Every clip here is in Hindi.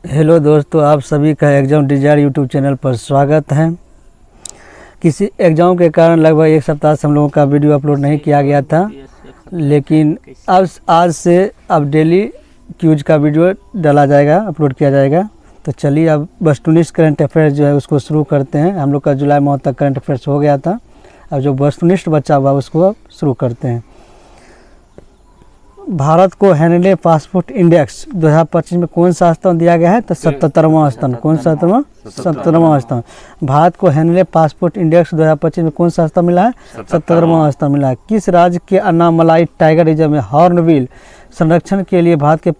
हेलो दोस्तों, आप सभी का एग्ज़ाम डिज़ायर यूट्यूब चैनल पर स्वागत है। किसी एग्ज़ाम के कारण लगभग एक सप्ताह से हम लोगों का वीडियो अपलोड नहीं किया गया था, लेकिन अब आज से अब डेली क्यूज का वीडियो डाला जाएगा, अपलोड किया जाएगा। तो चलिए अब वस्तुनिष्ठ करंट अफेयर्स जो है उसको शुरू करते हैं। हम लोग का जुलाई माह तक करंट अफेयर्स हो गया था, अब जो वस्तुनिष्ठ बचा हुआ उसको अब शुरू करते हैं। भारत को हेनले पासपोर्ट इंडेक्स 2025 में कौन सा स्थान दिया गया है? तो 77वां स्थान। कौन सा 77वां स्थान। भारत को हेनले पासपोर्ट इंडेक्स 2025 में कौन सा स्थान मिला है? 77वां स्थान मिला है। किस राज्य के अन्नामलाई टाइगर रिजर्व में हॉर्नबिल संरक्षण के लिए भारत के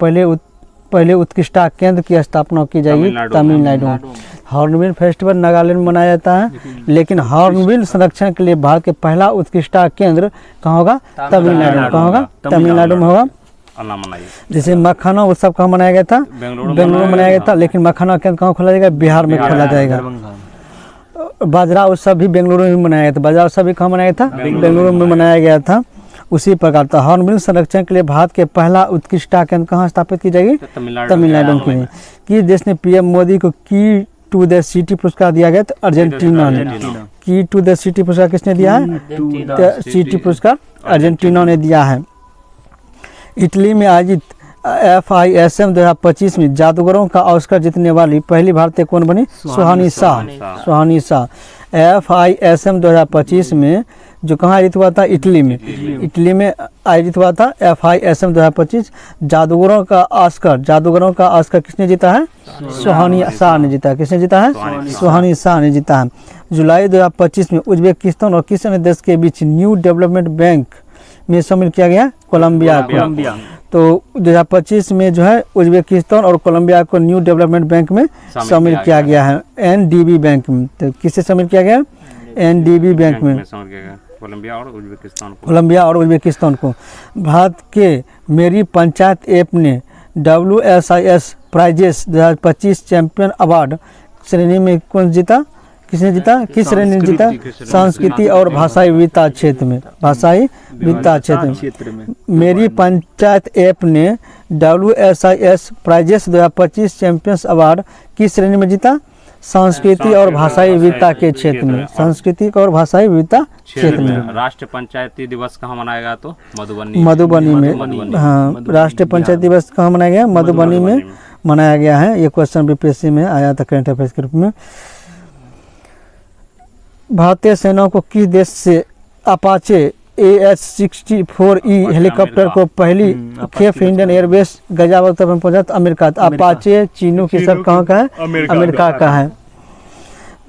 पहले उत्कृष्टता केंद्र की स्थापना की जाएगी? तमिलनाडु। हॉर्नबिल फेस्टिवल नागालैंड में मनाया जाता है, लेकिन हॉर्नबिल संरक्षण के लिए भारत के पहला उत्कृष्टता केंद्र कहाँ होगा? तमिलनाडु में। कहाँ होगा? तमिलनाडु में होगा। जैसे मखाना उत्सव कहाँ मनाया गया था? बेंगलुरु मनाया गया था, लेकिन मखाना केंद्र कहाँ खोला जाएगा? बिहार में खोला जाएगा। बाजरा उत्सव भी बेंगलुरु में मनाया गया था। बाजरा उत्सव भी कहाँ मनाया गया था? बेंगलुरु में मनाया गया था। उसी प्रकार था हॉर्नबिल संरक्षण के लिए भारत के पहला उत्कृष्टता केंद्र कहाँ स्थापित की जाएगी? तमिलनाडु की। किस देश ने पीएम मोदी को की टू द सिटी पुरस्कार दिया गया? तो अर्जेंटीना ने। की टू द सिटी पुरस्कार किसने दिया है? सिटी पुरस्कार अर्जेंटीना ने दिया है। इटली में आयोजित FISM 2025 में जादूगरों का ऑस्कर जीतने वाली पहली भारतीय कौन बनी? सुहानी शाह। FISM 2025 में जो कहाँ आयोजित हुआ था? इटली में। इटली में आयोजित हुआ था FISM 2025। जादूगरों का ऑस्कर किसने जीता है? सुहानी शाह ने जीता है। किसने जीता है? सुहानी शाह ने जीता है। जुलाई 2025 में उज्बेकिस्तान और किस अन्य देश के बीच न्यू डेवलपमेंट बैंक में शामिल किया गया? कोलंबिया को। तो 2025 में जो है उज्बेकिस्तान और कोलंबिया को न्यू डेवलपमेंट बैंक में शामिल किया गया है, NDB बैंक में। तो किससे शामिल किया गया? NDB बैंक में। कोलंबिया और उज्बेकिस्तान को। भारत के मेरी पंचायत ऐप ने WSIS प्राइजेस 2025 चैंपियन अवार्ड श्रेणी में कौन जीता? किसने जीता? किस श्रेणी ने जीता? संस्कृति और भाषाई विविधता क्षेत्र में। भाषाई विविधता क्षेत्र में मेरी पंचायत ऐप ने WSIS प्राइजेस 2025 चैंपियंस अवार्ड किस श्रेणी में जीता? संस्कृति और भाषाई विविधता के क्षेत्र में। संस्कृति और भाषाई विविधता क्षेत्र में। राष्ट्रीय पंचायती दिवस कहाँ मनाया गया? तो मधुबनी में। हाँ, राष्ट्रीय पंचायत दिवस कहाँ मनाया गया? मधुबनी में मनाया गया है। ये क्वेश्चन BPSC में आया था करंट अफेयर्स के रूप में। भारतीय सेना को किस देश से अपाचे AH-64E हेलीकॉप्टर को पहली खेप इंडियन एयरबेस गाजियाबाद पर पहुंचा? अमेरिका। अपाचे चीनू की सब कहाँ का है? अमेरिका का है।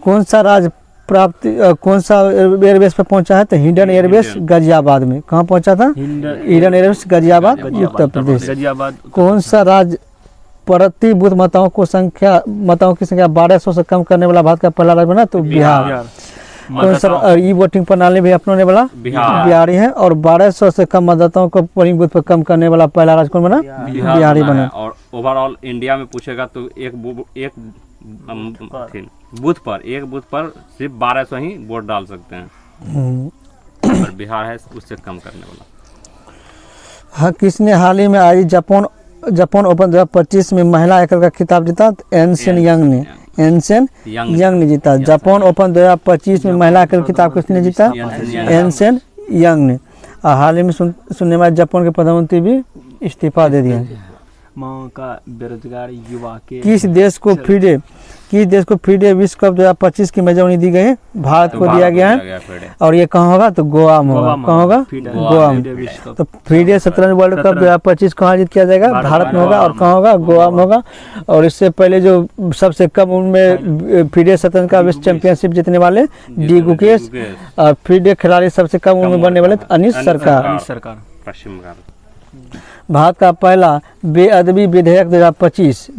कौन सा एयरबेस पर पहुंचा है? तो हिंडन एयरबेस गाजियाबाद में। कहाँ पहुंचा था? हिंडन एयरबेस गाजियाबाद, उत्तर प्रदेश। कौन सा राज्य प्रति बूथ मतों की संख्या 1200 से कम करने वाला भारत का पहला राज्य बना? तो बिहार। कौन सा वोटिंग प्रणाली भी अपनाने वाला? बिहारी है। और 1200 से कम मतदाताओं को पोलिंग बूथ पर कम करने वाला पहला राज्य कौन बना? बिहारी बना। और ओवरऑल इंडिया में पूछेगा तो एक बूथ पर सिर्फ 1200 ही वोट डाल सकते हैं, और बिहार है उससे कम करने वाला। हाँ, किसने हाल ही में आई जापान ओपन 2025 में महिला एकल का खिताब जीता? एनसेन यंग ने जीता। जापान ओपन 2025 में महिला एकल खिताब किसने जीता? एनसेन यंग ने। और हाल ही में सुनने में जापान के प्रधानमंत्री भी इस्तीफा दे दिया। का बेरोजगार युवा के किस देश को फ्रीडे विश्व कप 2025 की मेजबानी दी गई है? भारत को दिया गया है। और ये कहाँ होगा? तो गोवा में होगा। कहाँ होगा? गोवा में। तो फ्रीडे शतरंज वर्ल्ड कप 2025 कहाँ आयोजित किया जाएगा? भारत में होगा। और कहाँ होगा? गोवा में होगा। और इससे पहले जो सबसे कम उनमें फ्रीडे शतरंज का विश्व चैंपियनशिप जीतने वाले डी गुकेश, और फ्रीडे खिलाड़ी सबसे कम उम्र में बनने वाले अनिश सरकार। पश्चिम बंगाल। भारत का पहला बेअदबी विधेयक 2025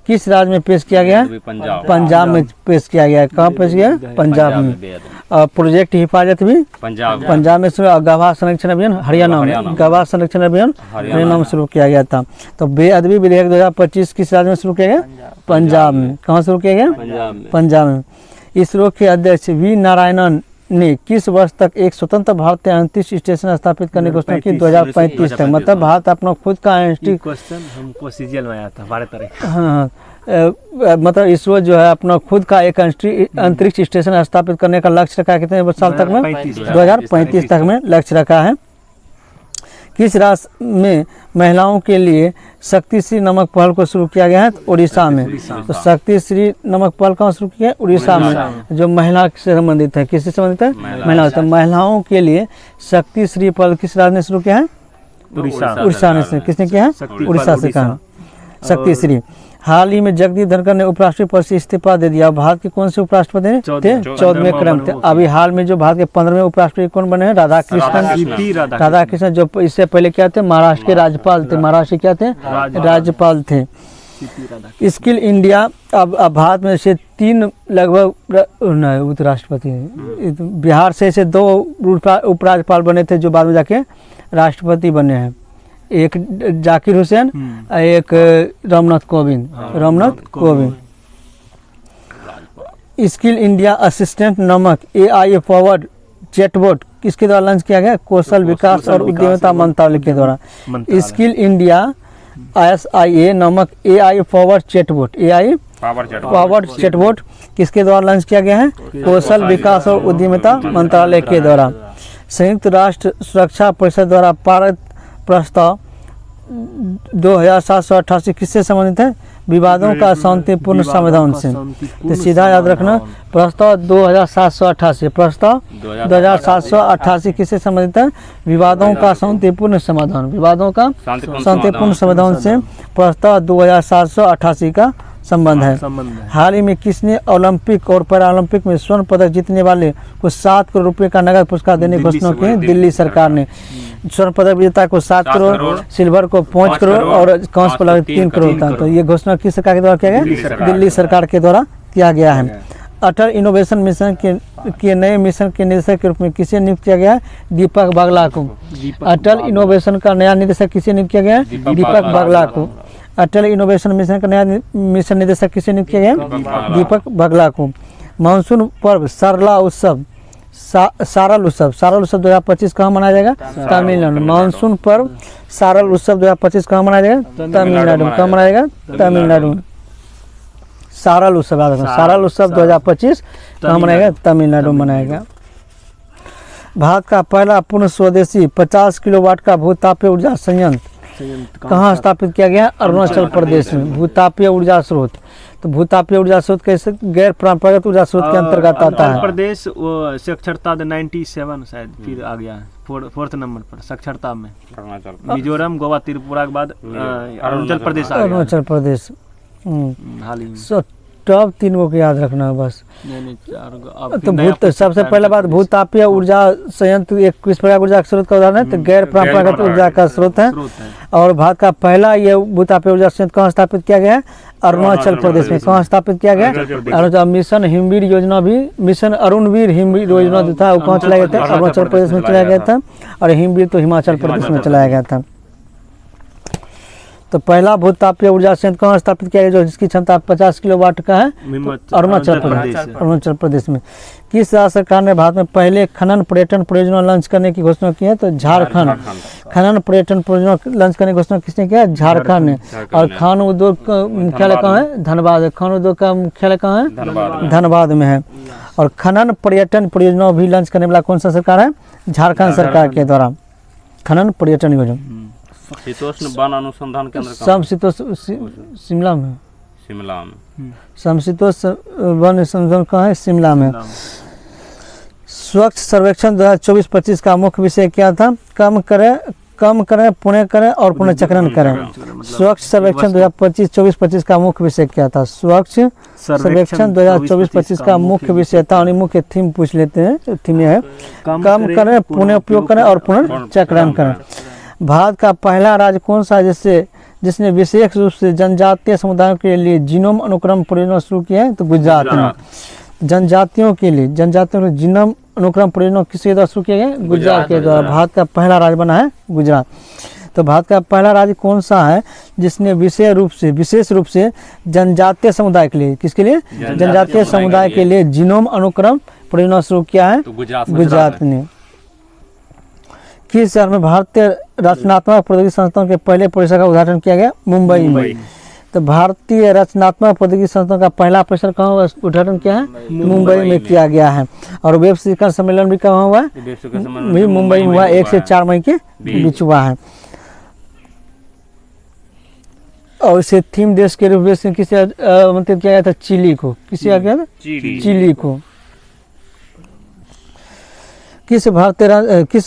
किस राज्य में पेश किया गया? पंजाब में पेश किया गया। कहाँ पेश किया? पंजाब में। और प्रोजेक्ट हिफाजत भी पंजाब में शुरू। गवाह संरक्षण अभियान हरियाणा में। गवाह संरक्षण अभियान हरियाणा में शुरू किया गया था। तो बेअदबी विधेयक 2025 किस राज्य में शुरू किया गया? पंजाब में। कहाँ शुरू किया गया? पंजाब में। इसरो के अध्यक्ष V नारायणन ने किस वर्ष तक एक स्वतंत्र भारतीय अंतरिक्ष स्टेशन स्थापित करने की घोषणा की? 2035 तक। मतलब भारत अपना खुद का ये अंतरिक्ष क्वेश्चन हमको सीजीएल में आया था 12 तारीख। हाँ, मतलब इसरो जो है अपना खुद का एक अंतरिक्ष स्टेशन स्थापित करने का लक्ष्य रखा है। कितने साल तक में? 2035 तक में लक्ष्य रखा है। किस राज्य में महिलाओं के लिए शक्तिश्री नमक पहल को शुरू किया गया है? उड़ीसा में। तो शक्तिश्री नमक पहल कहाँ शुरू किया है? उड़ीसा में, जो महिला से संबंधित है। किससे संबंधित है? महिला। तो महिलाओं के लिए शक्तिश्री पहल किस राज्य ने शुरू किया है? उड़ीसा ने। किसने किया है? उड़ीसा से कहा शक्तिश्री। हाल ही में जगदीप धनखड़ ने उपराष्ट्रपति पद से इस्तीफा दे दिया। भारत के कौन से उपराष्ट्रपति थे? 14वें क्रम थे। अभी हाल में जो भारत के 15वें उपराष्ट्रपति कौन बने हैं? राधाकृष्णन, जो इससे पहले क्या थे? महाराष्ट्र के राज्यपाल थे। महाराष्ट्र क्या थे? राज्यपाल थे। स्किल इंडिया, अब भारत में से 3 लगभग उपराष्ट्रपति हैं। बिहार से 2 उपराज्यपाल बने थे जो बाद में जाके राष्ट्रपति बने हैं। एक जाकिर हुसैन, एक Ramnath Kovind. Skill India assistant नामक AI फॉरवर्ड चैटबॉट किसके द्वारा लॉन्च किया गया? कौशल विकास और उद्यमिता मंत्रालय के द्वारा। स्किल इंडिया SIA नामक AI forward chatbot, AI forward chatbot किसके द्वारा लॉन्च किया गया है? कौशल विकास और उद्यमिता मंत्रालय के द्वारा। संयुक्त राष्ट्र सुरक्षा परिषद द्वारा पारित प्रस्ताव 2788 किससे संबंधित है? विवादों का शांतिपूर्ण समाधान से। तो सीधा याद रखना, प्रस्ताव 2788, प्रस्ताव 2788 किससे संबंधित है? विवादों का शांतिपूर्ण समाधान। विवादों का शांतिपूर्ण समाधान से प्रस्ताव 2788 का संबंध है। हाल ही में किसने ओलंपिक और पैरालंपिक में स्वर्ण पदक जीतने वाले को 7 करोड़ रुपए का नगद पुरस्कार देने की घोषणा की? दिल्ली सरकार ने। स्वर्ण पदक विजेता को 7 करोड़, सिल्वर को 5 करोड़ और कांस्य पदक 3 करोड़ था। तो ये घोषणा किस सरकार के द्वारा किया गया? दिल्ली सरकार के द्वारा किया गया है। अटल इनोवेशन मिशन के नए मिशन के निदेशक के रूप में किसे नियुक्त किया गया है? दीपक बागला को। अटल इनोवेशन का नया निदेशक किसे नियुक्त किया गया है? दीपक बागला को। अटल इनोवेशन मिशन का नया मिशन निदेशक किसे नियुक्त किया गया? दीपक बागला को। मानसून पर्व सारला उत्सव, सारल उत्सव 2025 कहाँ मनाया जाएगा? तमिलनाडु। मानसून पर्व सारल उत्सव 2025 कहाँ मनाया जाएगा? तमिलनाडु। कहाँ मनाया जाएगा? तमिलनाडु। सारल उत्सव याद रखना, सारल उत्सव 2025 कहाँ मनाएगा? तमिलनाडु मनाएगा। भारत का पहला पूर्ण स्वदेशी 50 किलोवाट का भूतापीय ऊर्जा संयंत्र कहाँ स्थापित किया गया? अरुणाचल प्रदेश में। भूतापीय ऊर्जा स्रोत, तो भूतापीय ऊर्जा स्रोत कैसे गैर परंपरागत ऊर्जा स्रोत के अंतर्गत आता है? प्रदेश साक्षरता 97 शायद फिर आ गया है 4th नंबर पर साक्षरता में। मिजोरम, गोवा, त्रिपुरा के बाद अरुणाचल प्रदेश आ गया। अरुणाचल प्रदेश हाल ही में। टॉप 3 को याद रखना बस। नहीं, तो सबसे पहले बात, भूतापीय ऊर्जा संयंत्र एक किस प्रकार ऊर्जा स्रोत का उदाहरण है? तो गैर परंपरागत ऊर्जा का स्रोत है। और भारत का पहला ये भूतापीय ऊर्जा संयंत्र कहाँ स्थापित किया गया है? अरुणाचल प्रदेश में। कहाँ स्थापित किया गया? अरुणाचल। मिशन हिमवीर योजना भी, मिशन अरुणवीर हिमवीर योजना जो था वो कहाँ चलाया गया था? अरुणाचल प्रदेश में चलाया गया था। और हिमवीर तो हिमाचल प्रदेश में चलाया गया था। पहला भूतापीय ऊर्जा संयंत्र कहाँ स्थापित किया गया जो जिसकी क्षमता 50 किलोवाट का है? अरुणाचल प्रदेश में। किस राज्य सरकार ने भारत में पहले खनन पर्यटन परियोजना लॉन्च करने की घोषणा की है? तो झारखंड। खनन पर्यटन परियोजना लॉन्च करने की घोषणा किसने किया? झारखंड ने। और खान उद्योग का मुख्यालय कहाँ है? धनबाद। खान उद्योग का मुख्यालय कहाँ है? धनबाद में है। और खनन पर्यटन परियोजना भी लॉन्च करने वाला कौन सा सरकार है? झारखंड सरकार के द्वारा खनन पर्यटन योजना। शीतोष्ण वन अनुसंधान केंद्र समशीतोष्ण शिमला में। समशीतोष्ण वन अनुसंधान कहाँ है? शिमला में। स्वच्छ सर्वेक्षण 2024-25 का मुख्य विषय क्या था? कम करें, पुण्य करें और पुनर्चक्रण करें। स्वच्छ सर्वेक्षण 2024-25 का मुख्य विषय क्या था? स्वच्छ सर्वेक्षण 2024-25 का मुख्य विषय था। और मुख्य थीम पूछ लेते हैं। थीम यह है कम करें, पुनः उपयोग करें और पुनर्चक्रण करें। भारत का पहला राज्य कौन सा जिसने विशेष रूप से जनजातीय समुदायों के लिए जीनोम अनुक्रम परियोजना शुरू की है? तो गुजरात में। जनजातियों के लिए जीनोम अनुक्रम परियोजना किसके द्वारा शुरू किया गया? गुजरात के द्वारा। भारत का पहला राज्य बना है गुजरात। तो भारत का पहला राज्य कौन सा है जिसने विशेष रूप से जनजातीय समुदाय के लिए, किसके लिए? जनजातीय समुदाय के लिए जीनोम अनुक्रम परियोजना शुरू किया है? तो गुजरात गुजरात ने। किस शहर में भारतीय रचनात्मक प्रौद्योगिकी संस्थान के पहले परिसर का उद्घाटन किया गया? मुंबई में। तो भारतीय रचनात्मक प्रौद्योगिकी संस्थान का पहला परिसर कहाँ उद्घाटन किया है? मुंबई में किया गया है। और वेब शिखर सम्मेलन भी कहाँ हुआ है? भी मुंबई में हुआ, 1 से 4 मई के बीच हुआ है। और इसे थीम देश के रूप में किसे आमंत्रित किया गया था? चिली को। किसे आ गया था? चिली को। किस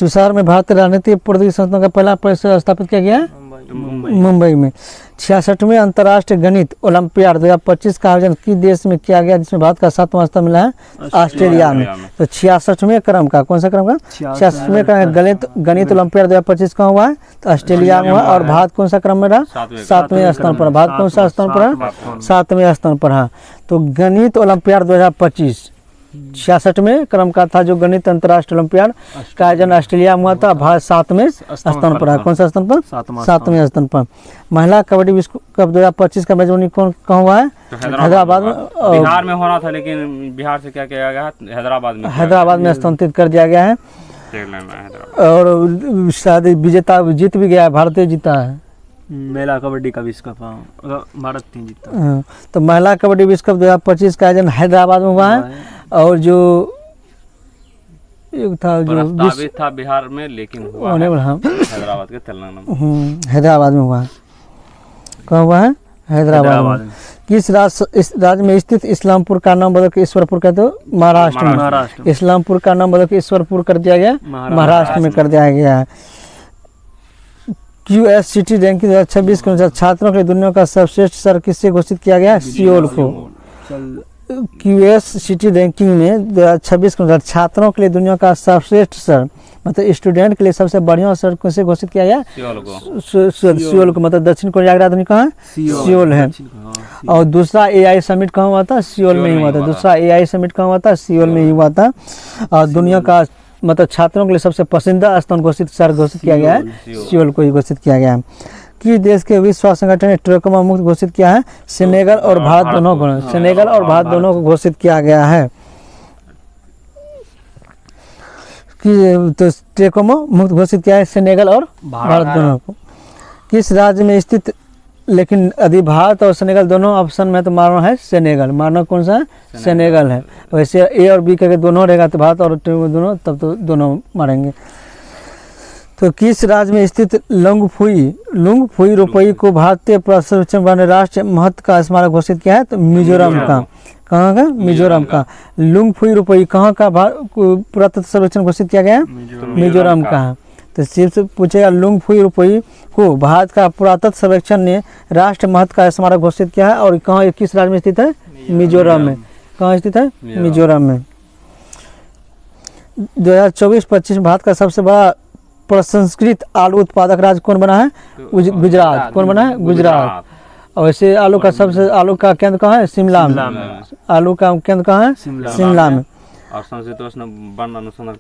शहर में भारतीय राजनीतिक प्रौद्योगिकी संस्थान का पहला परिसर स्थापित किया गया है? मुंबई में। 66वें अंतर्राष्ट्रीय गणित ओलंपियाड 2025 का आयोजन किस देश में किया गया, जिसमें भारत का 7वां स्थान मिला है? ऑस्ट्रेलिया में। तो 66वें क्रम का, कौन सा क्रम का? 66वें क्रम गणित ओलंपियाड 2025 का हुआ है? तो ऑस्ट्रेलिया में हुआ। और भारत कौन सा क्रम में रहा? 7वें स्थान पर। भारत कौन सा स्थान पर है? 7वें स्थान पर है। तो गणित ओलंपियाड 2025 66वें क्रम का था, जो गणित अंतर्राष्ट्रीय ओलंपियाड का आयोजन ऑस्ट्रेलिया में हुआ था। भारत 7वें स्थान पर है। कौन सा स्थान पर? 7वें स्थान पर। महिला कबड्डी विश्व कप 2025 का मेजबानी कहाँ हुआ है? हैदराबाद में। बिहार में होना था, लेकिन बिहार से क्या किया गया? हैदराबाद में स्थानांतरित कर दिया गया है। और शायद विजेता जीत भी गया है, भारतीय जीता है महिला कबड्डी का विश्व कप। भारत नहीं जीता। तो महिला कबड्डी विश्व कप 2025 का आयोजन हैदराबाद में हुआ है। और जो एक था जो था बिहार में, लेकिन हुआ हैदराबाद के तेलंगाना हैदराबाद में हुआ है। कहाँ हुआ है? हैदराबाद में। किस राज्य में स्थित इस्लामपुर का नाम बदल के ईश्वरपुर कहते हो? महाराष्ट्र में। इस्लामपुर का नाम बदल के ईश्वरपुर कर दिया गया, महाराष्ट्र में कर दिया गया है। QS सिटी रैंकिंग 2026 के अनुसार छात्रों के लिए दुनिया का सर्वश्रेष्ठ शहर किससे घोषित किया गया? सियोल को। QS सिटी रैंकिंग में 2026 के अनुसार छात्रों के लिए दुनिया का सर्वश्रेष्ठ शहर, मतलब स्टूडेंट के लिए सबसे बढ़िया शहर किससे घोषित किया गया? सियोल को। मतलब दक्षिण कोरिया की राजधानी कहाँ है? सियोल है। और दूसरा AI समिट कहाँ हुआ था? सियोल में ही हुआ था। दूसरा AI समिट कहाँ हुआ था? सियोल में ही हुआ था। और दुनिया का मतलब छात्रों के लिए सबसे पसंदीदा स्थान घोषित शहर घोषित किया गया है, सियोल को ही घोषित किया गया है। किस देश के विश्व स्वास्थ्य संगठन ने ट्रैकोमा मुक्त घोषित किया है? सेनेगल और भारत दोनों को। सेनेगल और भारत दोनों को घोषित किया गया है कि तो ट्रैकोमा मुक्त घोषित किया है सेनेगल और भारत दोनों को। किस राज्य में स्थित, लेकिन यदि भारत और सेनेगल दोनों ऑप्शन में तो मारना है सेनेगल। मारना कौन सा है? सेनेगल है। वैसे A और B करके दोनों रहेगा तो भारत और दोनों, तब तो दोनों मारेंगे। तो किस राज्य में स्थित लुंगफुई रोपई को भारतीय संरक्षण वन राष्ट्रीय महत्व का स्मारक घोषित किया है? तो मिजोरम का। कहाँ का? मिजोरम का। लुंगफुई रोपई कहाँ का पुरातत्व सर्वेक्षण घोषित किया गया है? मिजोरम का है। तो सिर्फ पूछेगा लुंगफुई रोपई को भारत का पुरातत्व सर्वेक्षण ने राष्ट्रीय महत्व का स्मारक घोषित किया है। और कहाँ, किस राज्य में स्थित है? मिजोरम में। कहाँ स्थित है? मिजोरम में। 2024-25 भारत का सबसे बड़ा प्रसंस्कृत आलू उत्पादक राज्य कौन बना है? गुजरात। कौन बना है? गुजरात। और वैसे आलू का केंद्र कहाँ है? शिमला में। आलू का केंद्र कहाँ है? शिमला में। और समशीतोष्ण वन अनुसंधान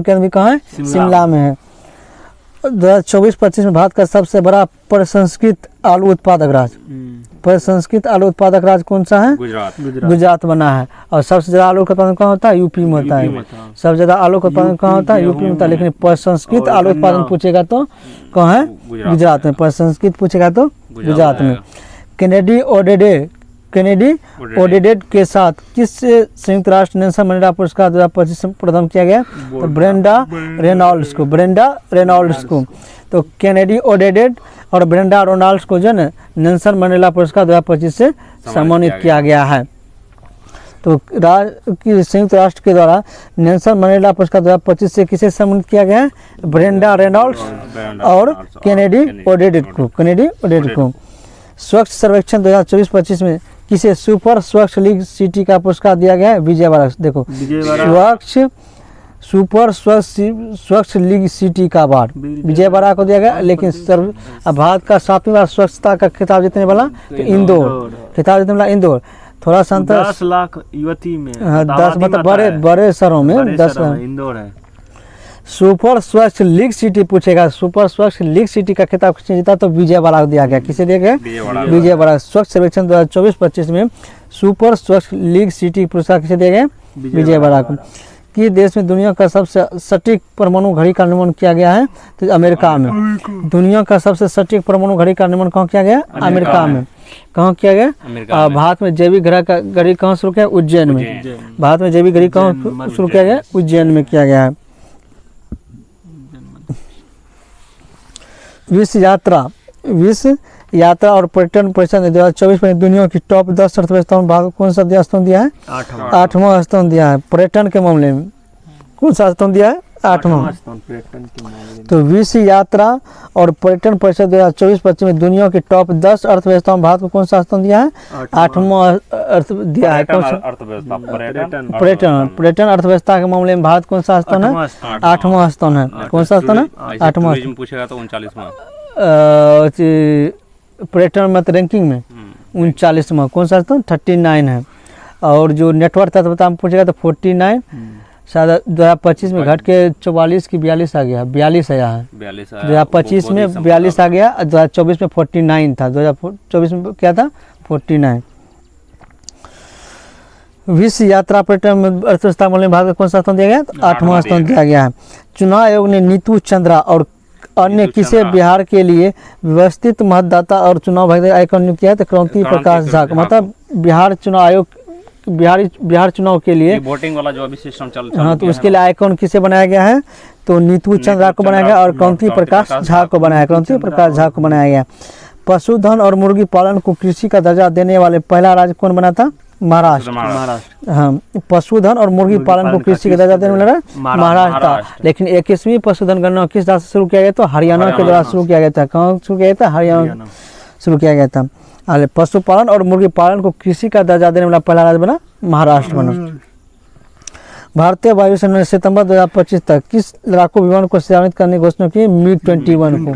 केंद्र भी कहाँ है? शिमला में है। 2024-25 में भारत का सबसे बड़ा प्रसंस्कृत आलू उत्पादक राज्य, प्रसंस्कृत आलू उत्पादक राज्य कौन सा है? गुजरात बना है। और सबसे ज्यादा आलू का उत्पादन कहाँ होता है? यूपी में होता है। सबसे ज्यादा आलू का उत्पादन कहाँ होता है? यूपी में होता है। लेकिन प्रसंस्कृत आलू उत्पादन पूछेगा तो कहाँ है? गुजरात में। प्रसंस्कृत पूछेगा तो गुजरात में। केनेडी ओडेडेड के साथ किस संयुक्त राष्ट्र नेल्सन मंडेला पुरस्कार 2025 प्रदान किया गया? तो ब्रेंडा रेनॉल्ड्स को। तो केनेडी ओडेडेड और ब्रेंडा रेनॉल्ड्स को जो है नेल्सन मंडेला पुरस्कार 2025 से सम्मानित किया गया है। तो संयुक्त राष्ट्र के द्वारा नेल्सन मंडेला पुरस्कार 2025 से किसे सम्मानित किया गया है? ब्रेंडा रेनॉल्ड्स और केनेडी ओडेडेड को। स्वच्छ सर्वेक्षण 2024-25 में किसे सुपर स्वच्छ लीग सिटी का पुरस्कार दिया गया है? विजयवाड़ा। देखो, सुपर स्वच्छ लीग सिटी का अवार्ड विजयवाड़ा को दिया गया। लेकिन भारत का 7वीं बार स्वच्छता का खिताब जीतने वाला तो इंदौर। थोड़ा सा 10 लाख युवती में 10 मतलब बड़े शहरों में 10 इंदौर है। सुपर स्वच्छ लीग सिटी पूछेगा। सुपर स्वच्छ लीग सिटी का खिताब किसने जीता? तो विजयवाड़ा को दिया गया। किसे दिया गया? विजयवाड़ा। स्वच्छ सर्वेक्षण 2024-25 में सुपर स्वच्छ लीग सिटी पुरस्कार किसे दिया गया? विजयवाड़ा को। कि देश में दुनिया का सबसे सटीक परमाणु घड़ी का निर्माण किया गया है? तो अमेरिका में। दुनिया का सबसे सटीक परमाणु घड़ी का निर्माण कहाँ किया गया? अमेरिका में। कहाँ किया गया? भारत में जैविक घड़ी कहाँ शुरू किया? उज्जैन में। भारत में जैविक घड़ी कहाँ शुरू किया गया? उज्जैन में किया गया है। विश्व यात्रा और पर्यटन परिषद ने 2024 में दुनिया की टॉप 10 अर्थव्यवस्थाओं में भारत को कौन सा स्थान दिया है? 8वां स्थान दिया है। पर्यटन के मामले में कौन सा स्थान दिया है? 8वां। तो विश्व यात्रा और पर्यटन परिषद 2024-25 में दुनिया की टॉप 10 अर्थव्यवस्थाओं में भारत को कौन सा स्थान दिया है? 8वां अर्थ दिया है। कौन सा? पर्यटन अर्थव्यवस्था के मामले में भारत कौन सा स्थान है? 8वां स्थान है। कौन सा स्थान है? 8वां। पूछेगा तो 39वां। पर्यटन मत रैंकिंग में 39वां। कौन सा स्थान? 39 है। और जो नेटवर्क तत्वता में पूछेगा तो 49, शायद 2025 में घट के 44 की 42 आ गया, 42 आया है। 2025 में 42 आ गया, 2024 में 49 था। 2024 में क्या था? 49। विश्व यात्रा पर्यटन अर्थव्यवस्था मामले में भारत को कौन सा स्थान दिया गया? 8वां स्थान दिया गया है। चुनाव आयोग ने नीतू चंद्रा और अन्य किसे बिहार के लिए व्यवस्थित मतदाता और चुनाव आइकन नियुक्त किया है? तो क्रांति प्रकाश झा। मतलब बिहार चुनाव आयोग बिहार चुनाव के लिए वोटिंग वाला जो अभी सिस्टम चल हाँ, तो उसके लिए आइकॉन किसे बनाया गया है? तो नीतू चंद्रा को बनाया गया और क्रांति प्रकाश झा को बनाया। क्रांति प्रकाश झा को बनाया गया। पशुधन और मुर्गी पालन को कृषि का दर्जा देने वाले पहला राज्य कौन बना था? महाराष्ट्र। हाँ, पशुधन और मुर्गी पालन को कृषि का दर्जा देने वाला महाराष्ट्र था। लेकिन 21वीं पशुधन गणना किस राज्य से शुरू किया गया? तो हरियाणा के द्वारा शुरू किया गया था। कहाँ शुरू किया गया था? हरियाणा शुरू किया गया था। पशुपालन और मुर्गी पालन को कृषि का दर्जा देने वाला पहला राज्य बना महाराष्ट्र बना। भारतीय वायुसेना ने सितंबर 2025 तक किस लड़ाकू विमान को सेवानित करने की घोषणा की? MiG-21 को।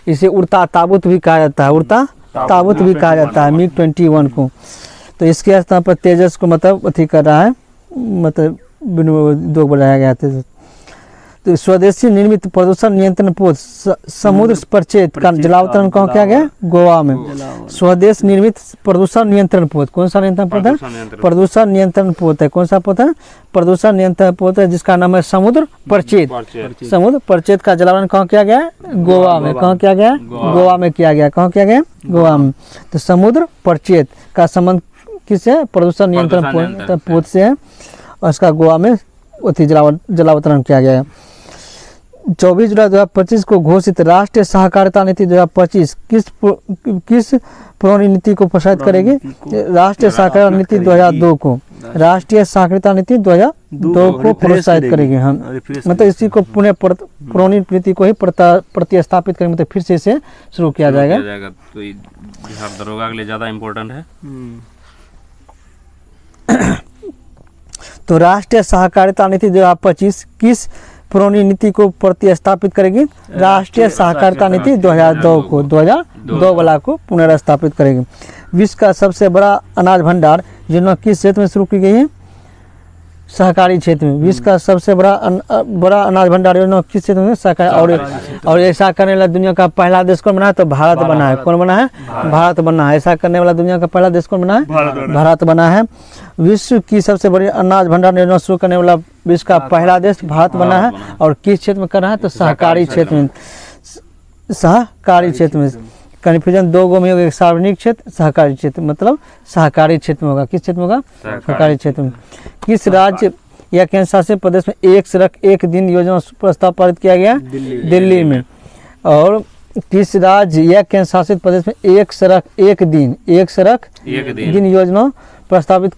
इसे उड़ता ताबूत भी कहा जाता है। उड़ता ताबूत भी कहा जाता है MiG-21 को। तो इसके स्थान पर तेजस को मतलब अथी कर रहा है, मतलब 2 बढ़ाया गया था। तो स्वदेशी निर्मित प्रदूषण नियंत्रण पोत समुद्र परिचेत का जलावतरण कहाँ किया गया? गोवा में। स्वदेश निर्मित प्रदूषण नियंत्रण पोत। कौन सा नियंत्रण पोत है? प्रदूषण नियंत्रण पोत है। कौन सा पोत है? प्रदूषण नियंत्रण पोत है, जिसका नाम है समुद्र परिचेत। समुद्र परिचेत का जलावतरण कहाँ किया गया? गोवा में। कहाँ किया गया? गोवा में किया गया। कहाँ किया गया? गोवा में। तो समुद्र परिचेत का संबंध किससे? प्रदूषण नियंत्रण पोत से है और इसका गोवा में जलावतरण किया गया है। 24 जुलाई 2025 को घोषित राष्ट्रीय सहकारिता नीति 2025 किस पुरानी नीति को प्रोत्साहित करेगी? राष्ट्रीय सहकारिता नीति 2002 को। राष्ट्रीय सहकारिता नीति 2002 को प्रोत्साहित करेगी। हम मतलब इसी को पुनः पुरानी नीति को ही प्रतिस्थापित करेंगे, मतलब फिर से इसे शुरू किया जाएगा। तो बिहार दरोगा के लिए ज्यादा इम्पोर्टेंट है। तो राष्ट्रीय सहकारिता नीति 2025 किस पुरानी नीति को प्रतिस्थापित करेगी? राष्ट्रीय सहकारिता नीति 2002 को, 2002 वाला को पुनर्स्थापित करेगी। विश्व का सबसे बड़ा अनाज भंडार योजना किस क्षेत्र में शुरू की गई है? सहकारी क्षेत्र में। विश्व का सबसे बड़ा अनाज भंडार योजना किस क्षेत्र में? सहकारी। और ऐसा करने वाला दुनिया का पहला देश कौन बना है? तो भारत बना है। कौन बना है? भारत बना है। ऐसा करने वाला दुनिया का पहला देश कौन बना है? भारत बना है। विश्व की सबसे बड़ी अनाज भंडार योजना शुरू करने वाला विश्व का पहला देश भारत बना है। और किस क्षेत्र में कर रहा है? तो सहकारी क्षेत्र में। सहकारी क्षेत्र में। कन्फ्यूजन 2 गो में होगा, सार्वजनिक क्षेत्र, सहकारी क्षेत्र, मतलब सहकारी क्षेत्र में होगा। किस क्षेत्र में होगा? सहकारी क्षेत्र में। किस राज्य या केंद्र शासित प्रदेश में एक सड़क एक दिन योजना प्रस्ताव पारित किया गया? दिल्ली में। और किस राज्य या केंद्र शासित प्रदेश में एक सड़क एक दिन योजना प्रस्ताव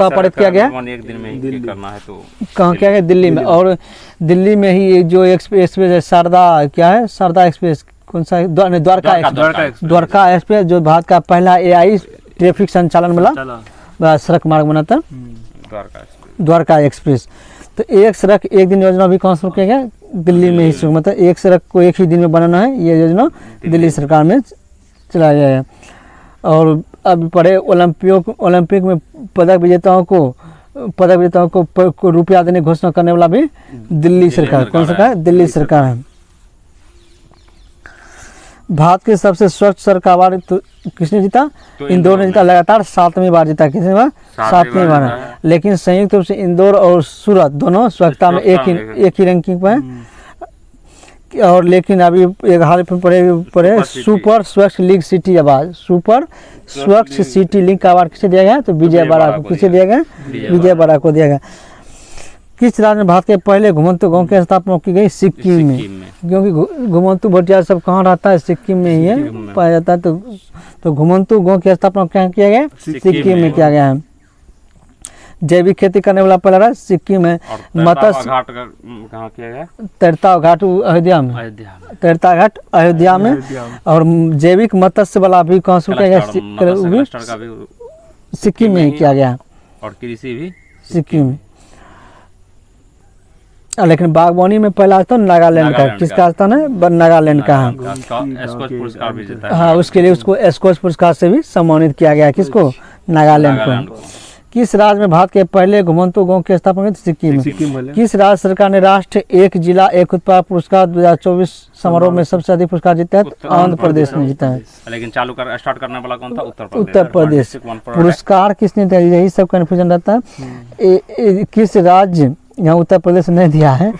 पारित किया गया? एक दिन में करना है तो कहाँ किया गया? दिल्ली में। और दिल्ली में ही जो एक्सप्रेस है शारदा, क्या है? शारदा एक्सप्रेस। कौन सा? द्वारका एक्सप्रेस, जो भारत का पहला AI ट्रैफिक संचालन वाला सड़क मार्ग बना था, द्वारका एक्सप्रेस। तो एक सड़क एक दिन योजना भी कहाँ शुरू किया गया? दिल्ली में ही शुरू। मतलब एक सड़क को एक ही दिन में बनाना है, ये योजना दिल्ली सरकार में चलाया गया है। और अब पढ़े ओलंपिक में पदक विजेताओं को रुपया देने की घोषणा करने वाला भी दिल्ली सरकार। कौन सरकार है? दिल्ली सरकार है। भारत के सबसे स्वच्छ सड़क का अवार्ड तो किसने जीता? तो इंदौर ने जीता, लगातार 7वीं बार जीता। किसने बार? 7वीं बार। लेकिन संयुक्त रूप से इंदौर और सूरत दोनों स्वच्छता में एक ही रैंकिंग पर है। और लेकिन अभी एक हाल में पड़े सुपर स्वच्छ लीग सिटी अवार्ड, सुपर स्वच्छ सिटी लीग का अवार्ड किसे दिया गया? तो विजय बाड़ा को। किसे दिया गया? विजय बाड़ा को दिया गया। किस राज्य में भारत के पहले घुमंतु गांव की स्थापना की गई? सिक्किम में। क्योंकि घुमंतु भटिया सब कहाँ रहता है? सिक्किम में ही है पाया जाता है। तो घुमंतु गांव की स्थापना क्या किया गया? सिक्किम में किया गया है। जैविक खेती करने वाला पहला राज्य सिक्किम है। मत्स्य घाट कहाँ किया गया? तैरता घाट अयोध्या में। तैरता घाट अयोध्या में। और जैविक मत्स्य वाला भी कहाँ शुरू किया गया? सिक्किम में ही किया गया। और कृषि भी सिक्किम में। लेकिन बागवानी में पहला स्थान नागालैंड का। किसका स्थान है? नागालैंड का है। एस्कोच पुरस्कार भी जीता है। हाँ, उसके लिए उसको एस्कोच पुरस्कार से भी सम्मानित किया गया। किसको? नागालैंड को। किस राज्य में भारत के पहले घुमंतु गांव की स्थापना हुई? सिक्किम में। किस राज्य सरकार ने राष्ट्रीय एक जिला एक उत्पाद पुरस्कार 2024 समारोह में सबसे अधिक पुरस्कार जीता है? आंध्र प्रदेश ने जीता है। लेकिन स्टार्ट करने वाला कौन था? उत्तर प्रदेश। पुरस्कार किसने दिया? यही सब कन्फ्यूजन रहता है। किस राज्य, यहाँ उत्तर प्रदेश नहीं दिया है,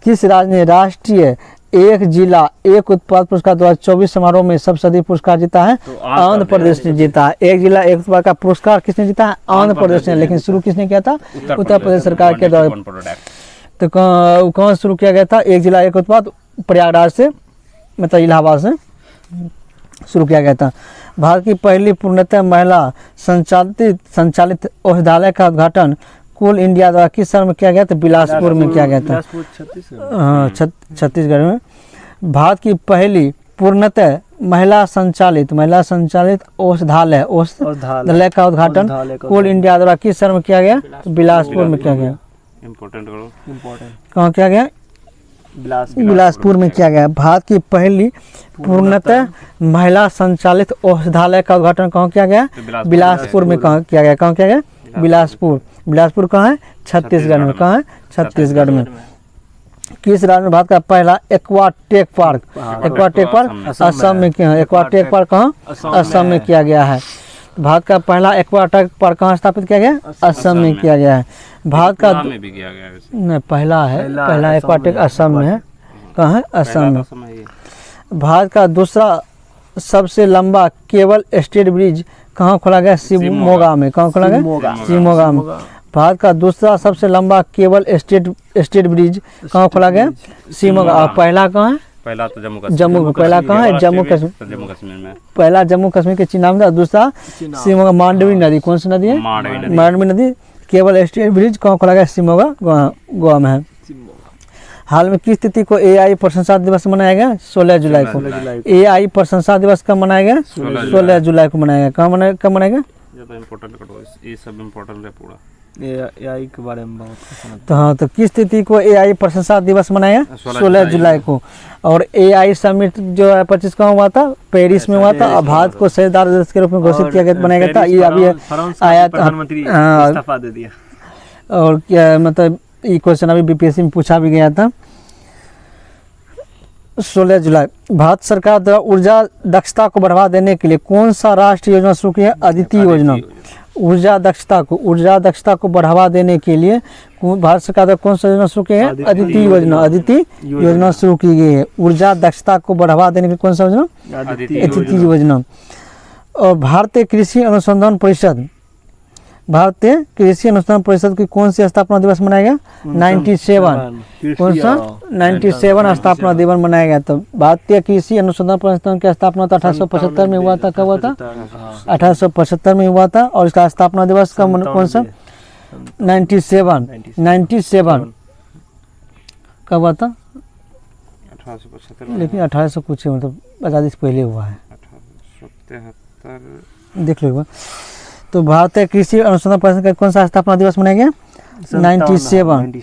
किस राज्य ने राष्ट्रीय एक जिला एक उत्पाद पुरस्कार 2024 समारोह में सबसे अधिक पुरस्कार जीता है? तो आंध्र प्रदेश ने जीता है। एक जिला एक उत्पाद का पुरस्कार किसने जीता है? आंध्र प्रदेश ने। लेकिन शुरू किसने किया था? उत्तर प्रदेश सरकार के द्वारा। तो कहाँ शुरू किया गया था? एक जिला एक उत्पाद प्रयागराज से, मतलब इलाहाबाद से शुरू किया गया था। भारत की पहली पूर्णतः महिला संचालित औषधालय का उद्घाटन कोल इंडिया द्वारा किस शहर में किया गया? तो बिलासपुर में किया गया था। हाँ, छत्तीसगढ़ में। भारत की पहली पूर्णतः महिला संचालित औषधालय का उद्घाटन कोल इंडिया द्वारा किस शहर में किया गया? तो बिलासपुर में किया गया। कहाँ किया गया? बिलासपुर में किया गया। भारत की पहली पूर्णतः महिला संचालित औषधालय का उद्घाटन कहाँ किया गया? बिलासपुर में कहाँ किया गया? कहाँ किया गया? बिलासपुर। बिलासपुर कहाँ है? छत्तीसगढ़ में। कहाँ है? छत्तीसगढ़ में। किस राज्य में भारत का पहला एक्वाटेक पार्क असम में किया? एक्वाटेक पार्क कहाँ? असम में किया गया है। भारत का पहला एक्वाटेक पार्क कहाँ स्थापित किया गया? असम में किया गया है। भारत का नहीं, पहला है, पहला एक्वाटेक असम में है। कहाँ है? असम में। भारत का दूसरा सबसे लंबा केबल स्टेट ब्रिज कहाँ खोला गया? शिवमोगा में। कहाँ खोला गया? शिवमोगा में। भारत का दूसरा सबसे लंबा केबल स्टेट ब्रिज कहाँ खोला गया? शिवमोगा। और पहला कहाँ है? पहला तो जम्मू। पहला कहाँ है? जम्मू कश्मीर में। पहला जम्मू कश्मीर के चिनाब में, दूसरा शिवमोगा। मांडवी नदी कौन सी नदी है? मांडवी नदी। केबल स्टेट ब्रिज कहाँ खोला गया? शिवमोगा गोवा में है। हाल में किस तिथि को AI प्रशंसा दिवस मनाया गया? 16 जुलाई को। AI प्रशंसा दिवस कब मनाया गया? 16 जुलाई को मनाया गया। कब मनाया गया? ये सब इम्पोर्टेंट है पूरा AI के बारे में बहुत। तो हाँ, तो किस तिथि को AI प्रशंसा दिवस मनाया गया? 16 जुलाई को। और AI समिट जो है 25 कहाँ हुआ था? पेरिस में हुआ था। और भारत को साझेदार देश के रूप में घोषित किया गया, बनाया गया था। ये अभी आया था, प्रधानमंत्री इस्तीफा दे दिया। और क्या मतलब ये क्वेश्चन अभी BPSC में पूछा भी गया था। 16 जुलाई। भारत सरकार द्वारा ऊर्जा दक्षता को बढ़ावा देने के लिए कौन सा राष्ट्रीय योजना शुरू की है? अदिति योजना। ऊर्जा दक्षता को बढ़ावा देने के लिए भारत सरकार द्वारा कौन सा योजना शुरू की है? अदिति योजना। अदिति योजना शुरू की गई है। ऊर्जा दक्षता को बढ़ावा देने के लिए कौन सा योजना? अदिति योजना। और भारतीय कृषि अनुसंधान परिषद की कौन सी स्थापना दिवस मनाया गया? 97। कौन सा? 97 स्थापना दिवस मनाया गया। तो भारतीय कृषि अनुसंधान परिषद की स्थापना तो 1875 में हुआ था। कब हुआ था? 1875 में हुआ था। और इसका स्थापना दिवस का कौन सा? 97 कब हुआ था? 1875। लेकिन 1800 कुछ मतलब आज़ादी से पहले हुआ है। 1877 देख लो। तो भारतीय कृषि अनुसंधान परिषद का कौन सा स्थापना दिवस मनाया गया? 97।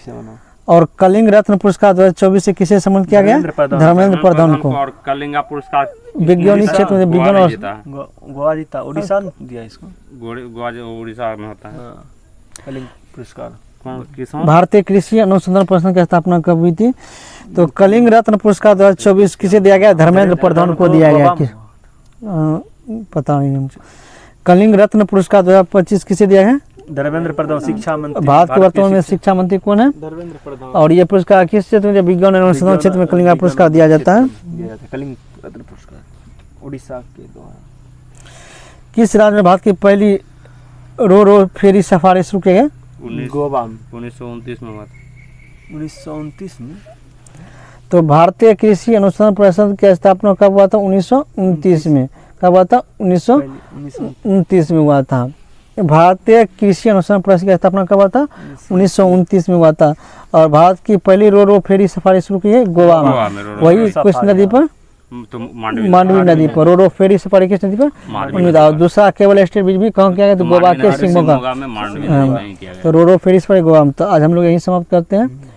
और कलिंग रत्न पुरस्कार 2024 से किसे सम्मानित किया गया? धर्मेंद्र प्रधान को। और कलिंगा पुरस्कार वैज्ञानिक क्षेत्र में विज्ञान और गोवा जीता। उड़ीसा ने दिया इसको। गोवा जो उड़ीसा में होता है। कलिंग पुरस्कार किसान भारतीय कृषि अनुसंधान प्रतिष्ठान की स्थापना कब हुई थी? तो कलिंग रत्न पुरस्कार 2024 किसे दिया गया? धर्मेंद्र प्रधान को दिया गया। पता नहीं मुझे। कलिंग रत्न पुरस्कार 2025 किसे दिया गया? धर्मेंद्र प्रधान शिक्षा मंत्री। भारत के वर्तमान में शिक्षा मंत्री कौन है? धर्मेंद्र प्रधान। और ये पुरस्कार किस क्षेत्र में? विज्ञान एवं अनुसंधान क्षेत्र में कलिंग पुरस्कार दिया जाता है। कलिंग रत्न पुरस्कार उड़ीसा के द्वारा। किस राज्य में भारत की पहली रो फेरी सफारी शुरू की गई? गोवा में 1929 में हुआ था। 1929 में। तो भारतीय कृषि अनुसंधान परिषद की स्थापना कब हुआ था? 1929 में। कब हुआ था? 1929 में हुआ था। भारतीय कृषि अनुसंधान परिषद की स्थापना कब हुआ था? 1929 में हुआ था। और भारत की पहली रो फेरी सफारी शुरू की है गोवा गोवा में। में वही किस नदी पर? तो मांडवी नदी पर। रो फेरी सफारी किस नदी पर? मांडवी। और दूसरा केबल स्टेट ब्रिज भी कहाँ किया गया? तो गोवा के सिंगमोगा। में मांडवी में किया गया। तो रो फेरी सफारी गोवा में। तो आज हम लोग यही समाप्त करते हैं।